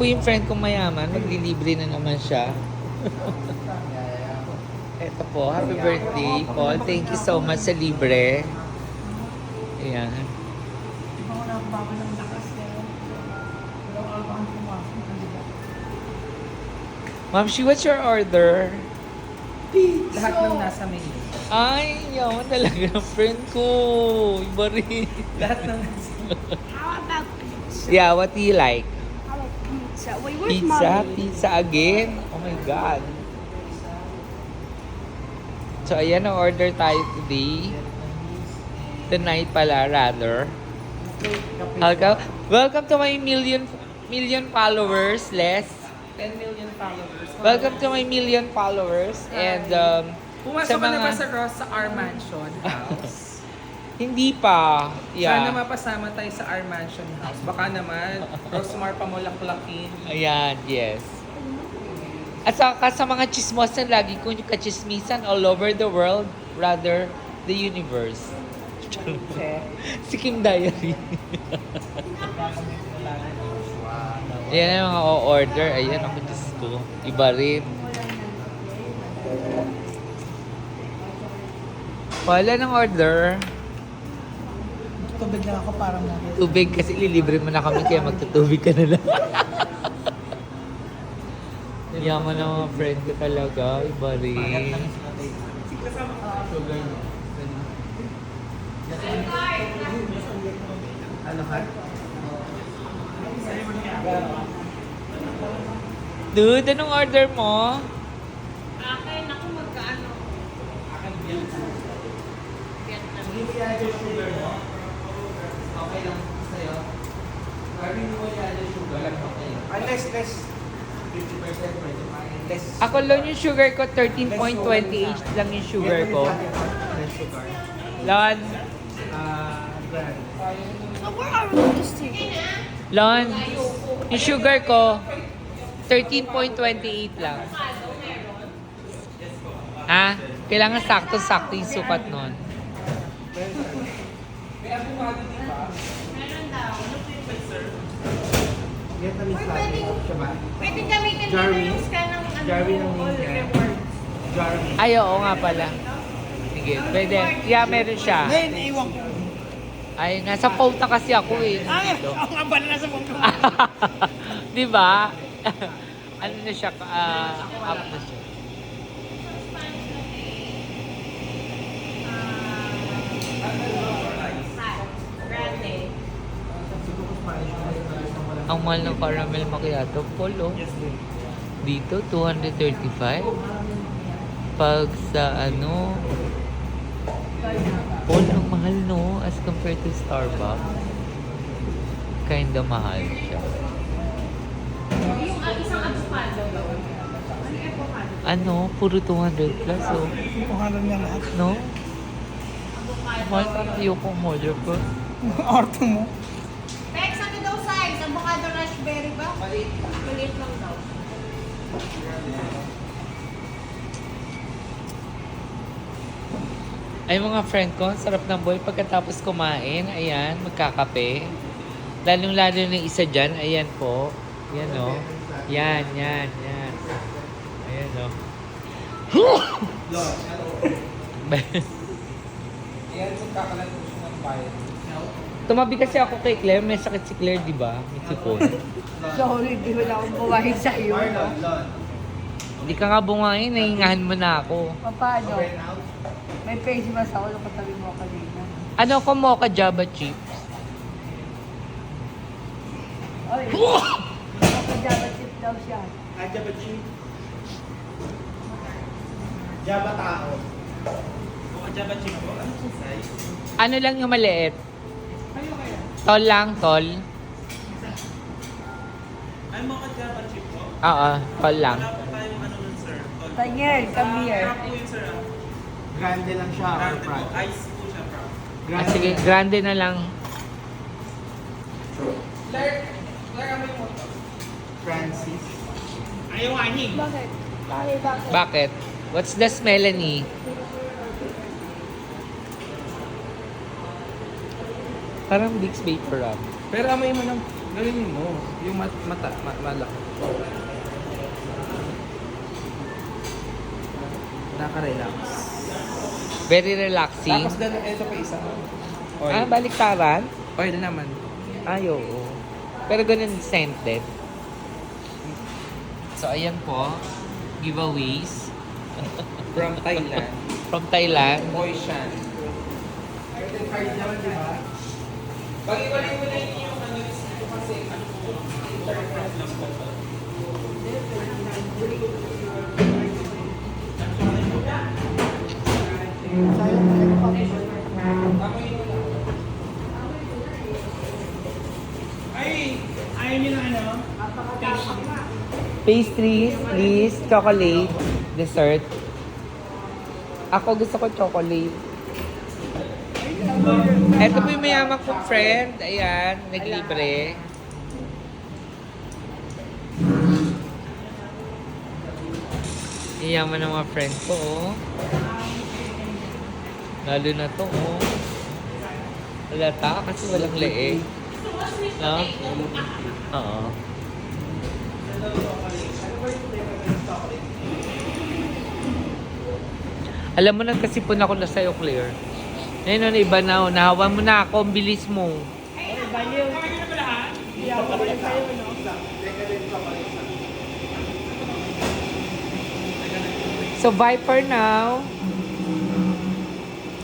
Po yung friend kong mayaman, maglilibre na naman siya. Ito po, happy birthday, Paul. Thank you so much sa libre. Ayan. Ma'am, what's your order? Lahat ng nasa menu. Ay, yaman talaga ng friend ko. Iba rin. Lahat ng nasa How about pizza? Yeah, what do you like? How about pizza? Wait, where's Pizza? mommy? Pizza again? Oh my God. So, ayan ang order tayo today. Tonight pala, rather. Welcome to my million followers, Les. 10 million followers. Welcome to my million followers. And, Pumasok ka na ba sa Ross sa R Mansion House? hindi pa. Sana Yeah. mapasama tayo sa R Mansion House. Baka naman, Rosmar pamulaklakin. Ayan, yes. At sa mga chismosan, lagi ko yung kachismisan all over the world, rather, the universe. Si Kim Diary. Ayan ang mga o-order. Ayan ako, Diyos ko. Iba rin. Wala ng order. Tubig lang ako para mo. Tubig kasi lilibre mo na kami kaya magtutubig ka na lang. Yaman ng mga friend ko talaga. Iba rin. Ano ka? Dude, anong order mo? Akin, ako magkaano? Okay lang sa'yo. Gawin mo yan yung sugar. Less. 50% pwede. Less. Ako lang yung sugar ko, 13.28 lang yung sugar ko. Less sugar. Lon, Brand. Oh, where are we going to stay? Lon, yung sugar ko, 13.28 lang. Ha? Kailangan sakto-sakto yung sukat nun. Meron daw. Vietnamese latte. Siya ba? Pwede gamitin dito Jarvis? yung scan ng ano. Jarvis ng all Ninja. rewards. Jarvis. Ay, oo nga pala. Sige, pwede. Yeah, meron siya. Ngayon, iwan ko. Ay, nasa phone na kasi ako eh. Ay, Dito. ako nga pala nasa mong Di ba? Ano na siya, up na siya. Grande. Ang mahal ng caramel macchiato, polo. Dito, 235. Pag sa ano, ang mahal no, as compared to Starbucks. Kinda mahal siya. Yung isang avocado daw. Ano yung avocado? Ano, puro 200 plus oh. Kuhanan niya lahat. No? Mahal ka na yung order ko. Orto mo. Bex, ano daw size? Avocado raspberry ba? Maliit lang daw. Ay mga friend ko, ang sarap ng boy pagkatapos kumain. Ayan, magkakape. Lalong-lalo na isa dyan. Ayan po. Yan o. Yan. Ayan o. Yan, kung kakalat mo siya ng bayad. Tumabi kasi ako kay Claire. May sakit si Claire, di ba? May sipon. Sorry, di wala akong bumahin sa'yo. Hindi ka nga bungain. Nahingahan mo na ako. Paano? May face mask ako nung katabi mo kanina. Ano ko mocha Java chips? Oy, Java chip daw siya. Java chip. Java tao. Java chip po. Ano siya size? Ano lang yung maliit? Kayo kaya? Tol lang, tol. Ay, mga Java chip po? Oo, tol lang. Wala po tayong ano nun, sir. Daniel, come here. Crap po yun, sir. Grande lang siya. Grande po. Ice po siya, bro. Sige, grande na lang. Claire, amoy mo to. Francis. Ayaw aning. Bakit? Bakit? What's the Melanie? Parang Vicks Vapor Rub. Pero amoy mo ng Gawin mo. Yung malaki. Nakaka-relax. Very relaxing. Tapos ito pa isa. Oil. Ah, baliktaran? Oil naman. Ay, oo. Pero ganun scented. So, ayan po. Giveaways. From Thailand. From Thailand. Oishan. Pag-iwalay-walay niyo yung ano dito kasi Pastries, please. Chocolate. Dessert. Ako gusto ko chocolate. Ito po yung mayaman kong friend. Ayan, naglibre. Iyaman ng mga friend ko, oh. Lalo na to, oh. Halata kasi walang leeg. No? Oo. Alam mo na kasi po na ako na sa'yo, Claire. Ngayon, iba na, nahawan mo na ako, ang bilis mo. So, bye for now.